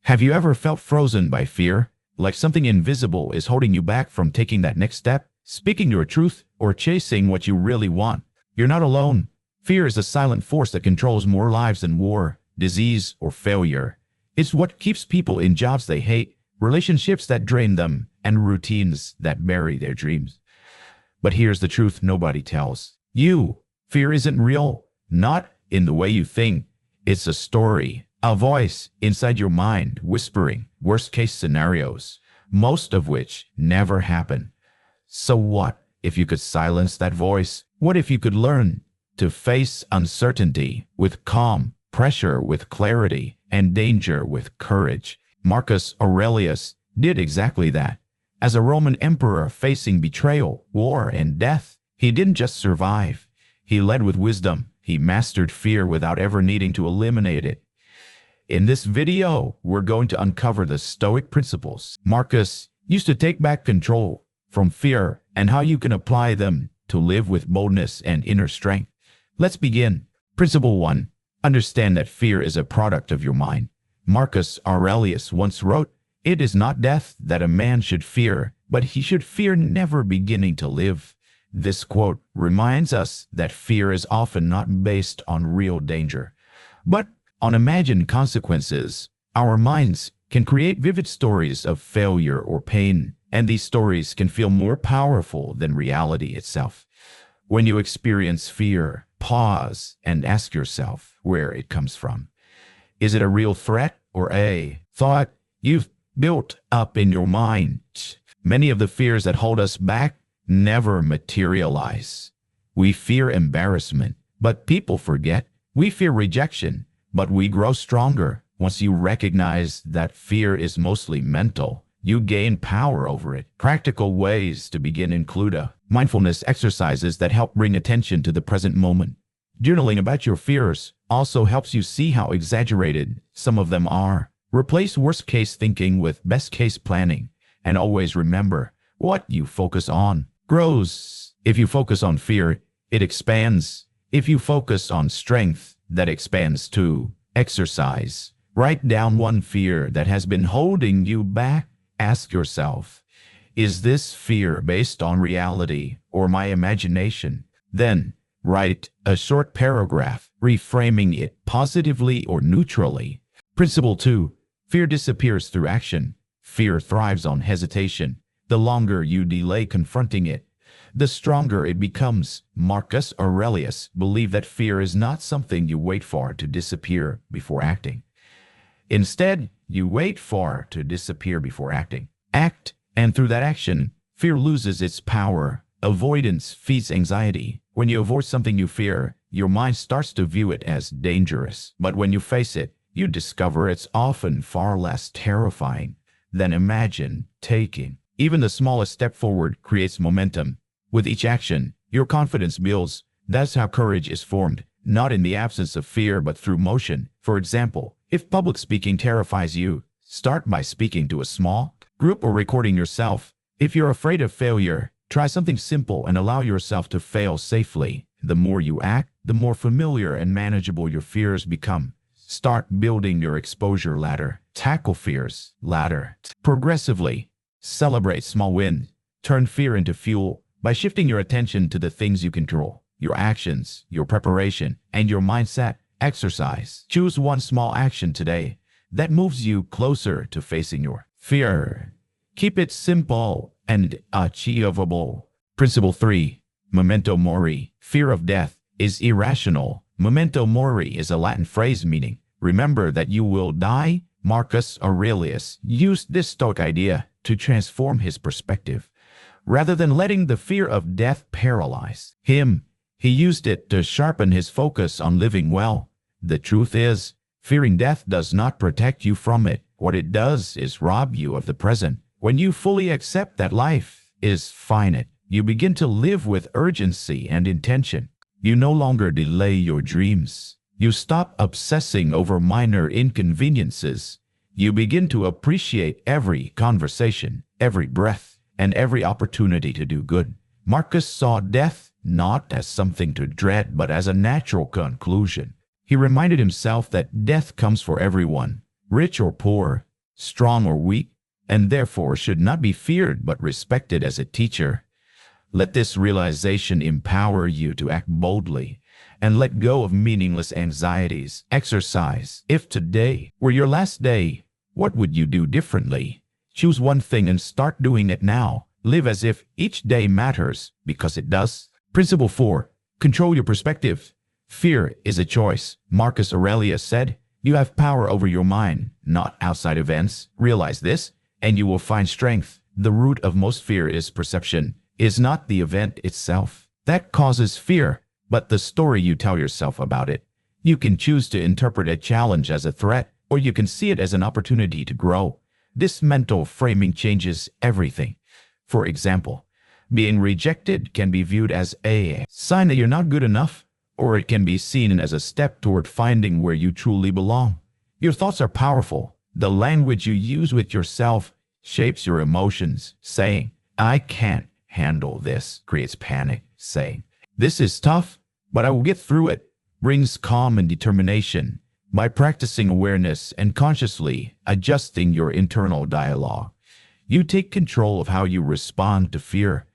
Have you ever felt frozen by fear, like something invisible is holding you back from taking that next step, speaking your truth, or chasing what you really want? You're not alone. Fear is a silent force that controls more lives than war, disease, or failure. It's what keeps people in jobs they hate, relationships that drain them, and routines that bury their dreams. But here's the truth nobody tells you. Fear isn't real, not in the way you think. It's a story, a voice inside your mind whispering worst-case scenarios, most of which never happen. So what if you could silence that voice? What if you could learn to face uncertainty with calm, pressure with clarity, and danger with courage? Marcus Aurelius did exactly that. As a Roman emperor facing betrayal, war, and death, he didn't just survive. He led with wisdom. He mastered fear without ever needing to eliminate it. In this video, we're going to uncover the Stoic principles Marcus used to take back control from fear and how you can apply them to live with boldness and inner strength. Let's begin. Principle 1. Understand that fear is a product of your mind. Marcus Aurelius once wrote, "It is not death that a man should fear, but he should fear never beginning to live." This quote reminds us that fear is often not based on real danger, but on imagined consequences. Our minds can create vivid stories of failure or pain, and these stories can feel more powerful than reality itself. When you experience fear, pause and ask yourself where it comes from. Is it a real threat or a thought you've built up in your mind? Many of the fears that hold us back never materialize. We fear embarrassment, but people forget. We fear rejection, but we grow stronger. Once you recognize that fear is mostly mental, you gain power over it. Practical ways to begin include mindfulness exercises that help bring attention to the present moment. Journaling about your fears also helps you see how exaggerated some of them are. Replace worst-case thinking with best-case planning, and always remember, what you focus on grows. If you focus on fear, it expands. If you focus on strength, that expands too. Exercise. Write down one fear that has been holding you back. Ask yourself, is this fear based on reality or my imagination? Then, write a short paragraph, reframing it positively or neutrally. Principle 2. Fear disappears through action. Fear thrives on hesitation. The longer you delay confronting it, the stronger it becomes. Marcus Aurelius believed that fear is not something you wait for to disappear before acting. Instead, you wait for to disappear before acting. Act, and through that action, fear loses its power. Avoidance feeds anxiety. When you avoid something you fear, your mind starts to view it as dangerous. But when you face it, you discover it's often far less terrifying than imagine taking. Even the smallest step forward creates momentum. With each action, your confidence builds. That's how courage is formed, not in the absence of fear but through motion. For example, if public speaking terrifies you, start by speaking to a small group or recording yourself. If you're afraid of failure, try something simple and allow yourself to fail safely. The more you act, the more familiar and manageable your fears become. Start building your exposure ladder. Tackle fears ladder progressively. Celebrate small wins. Turn fear into fuel by shifting your attention to the things you control: your actions, your preparation, and your mindset. Exercise. Choose one small action today that moves you closer to facing your fear. Keep it simple and achievable. Principle 3. Memento Mori. Fear of death is irrational. Memento Mori is a Latin phrase meaning, remember that you will die. Marcus Aurelius used this Stoic idea to transform his perspective. Rather than letting the fear of death paralyze him, he used it to sharpen his focus on living well. The truth is, fearing death does not protect you from it. What it does is rob you of the present. When you fully accept that life is finite, you begin to live with urgency and intention. You no longer delay your dreams. You stop obsessing over minor inconveniences. You begin to appreciate every conversation, every breath, and every opportunity to do good. Marcus saw death not as something to dread, but as a natural conclusion. He reminded himself that death comes for everyone, rich or poor, strong or weak, and therefore should not be feared but respected as a teacher. Let this realization empower you to act boldly and let go of meaningless anxieties. Exercise. If today were your last day, what would you do differently? Choose one thing and start doing it now. Live as if each day matters, because it does. Principle 4. Control your perspective. Fear is a choice. Marcus Aurelius said, "You have power over your mind, not outside events." Realize this, and you will find strength. The root of most fear is perception, is not the event itself that causes fear, but the story you tell yourself about it. You can choose to interpret a challenge as a threat, or you can see it as an opportunity to grow. This mental framing changes everything. For example, being rejected can be viewed as a sign that you're not good enough, or it can be seen as a step toward finding where you truly belong. Your thoughts are powerful. The language you use with yourself shapes your emotions. Saying, "I can't handle this," creates panic. Saying, "This is tough, but I will get through it," brings calm and determination. By practicing awareness and consciously adjusting your internal dialogue, you take control of how you respond to fear.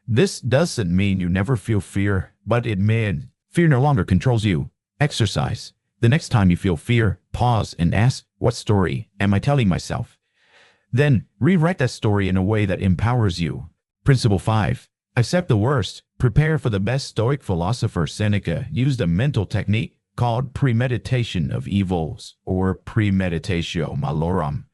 This doesn't mean you never feel fear, but it means fear no longer controls you. Exercise. The next time you feel fear, pause and ask, "What story am I telling myself?" Then rewrite that story in a way that empowers you. Principle 5. Accept the worst. Prepare for the best. Stoic philosopher Seneca used a mental technique called premeditation of evils, or premeditatio malorum.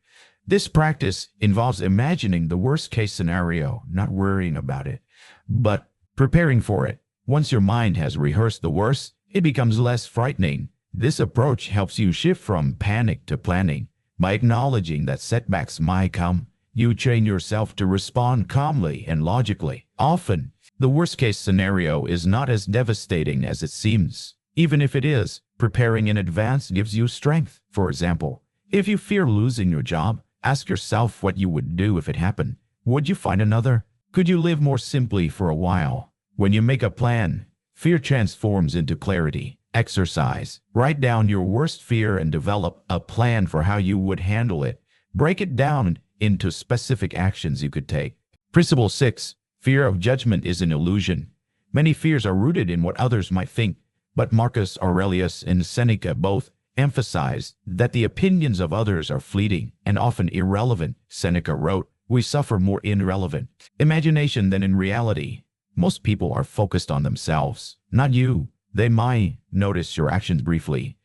This practice involves imagining the worst-case scenario, not worrying about it, but preparing for it. Once your mind has rehearsed the worst, it becomes less frightening. This approach helps you shift from panic to planning. By acknowledging that setbacks might come, you train yourself to respond calmly and logically. Often, the worst-case scenario is not as devastating as it seems. Even if it is, preparing in advance gives you strength. For example, if you fear losing your job, ask yourself what you would do if it happened. Would you find another? Could you live more simply for a while? When you make a plan, fear transforms into clarity. Exercise. Write down your worst fear and develop a plan for how you would handle it. Break it down into specific actions you could take. Principle 6. Fear of judgment is an illusion. Many fears are rooted in what others might think, but Marcus Aurelius and Seneca both emphasized that the opinions of others are fleeting and often irrelevant. Seneca wrote, "We suffer more in irrelevant imagination than in reality." Most people are focused on themselves, not you. They might notice your actions briefly,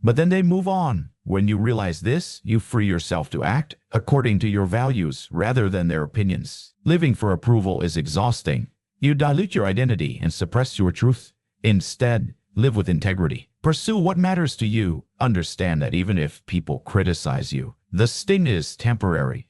but then they move on. When you realize this, you free yourself to act according to your values rather than their opinions. Living for approval is exhausting. You dilute your identity and suppress your truth. Instead, live with integrity. Pursue what matters to you. Understand that even if people criticize you, the sting is temporary,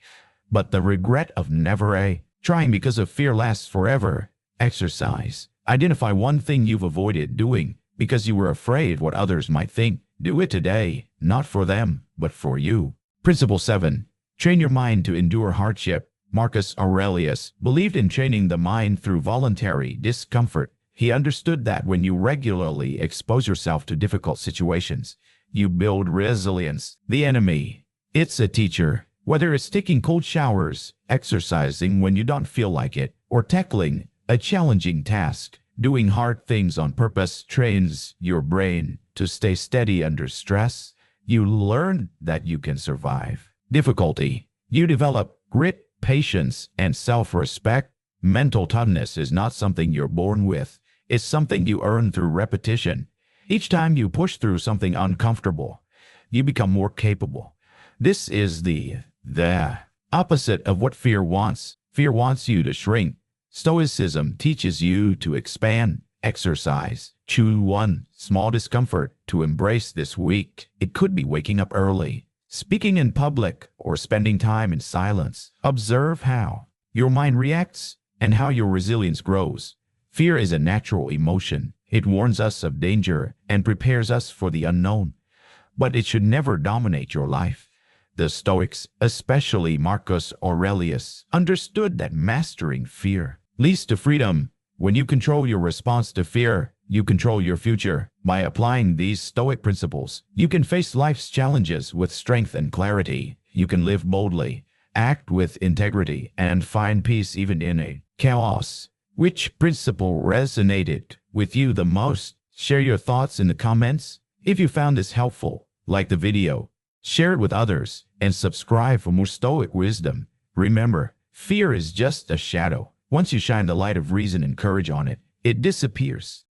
but the regret of never trying because of fear lasts forever. Exercise. Identify one thing you've avoided doing because you were afraid what others might think. Do it today, not for them, but for you. Principle 7. Train your mind to endure hardship. Marcus Aurelius believed in training the mind through voluntary discomfort. He understood that when you regularly expose yourself to difficult situations, you build resilience. The enemy. It's a teacher. Whether it's taking cold showers, exercising when you don't feel like it, or tackling a challenging task, doing hard things on purpose trains your brain to stay steady under stress. You learn that you can survive difficulty. You develop grit, patience, and self-respect. Mental toughness is not something you're born with. It's something you earn through repetition. Each time you push through something uncomfortable, you become more capable. This is the opposite of what fear wants. Fear wants you to shrink. Stoicism teaches you to expand. Exercise. Choose one small discomfort to embrace this week. It could be waking up early, speaking in public, or spending time in silence. Observe how your mind reacts and how your resilience grows. Fear is a natural emotion. It warns us of danger and prepares us for the unknown, but it should never dominate your life. The Stoics, especially Marcus Aurelius, understood that mastering fear leads to freedom. When you control your response to fear, you control your future. By applying these Stoic principles, you can face life's challenges with strength and clarity. you can live boldly, act with integrity, and find peace even in a chaos. Which principle resonated with you the most? Share your thoughts in the comments. If you found this helpful, like the video, share it with others, and subscribe for more Stoic wisdom. Remember, fear is just a shadow. Once you shine the light of reason and courage on it, it disappears.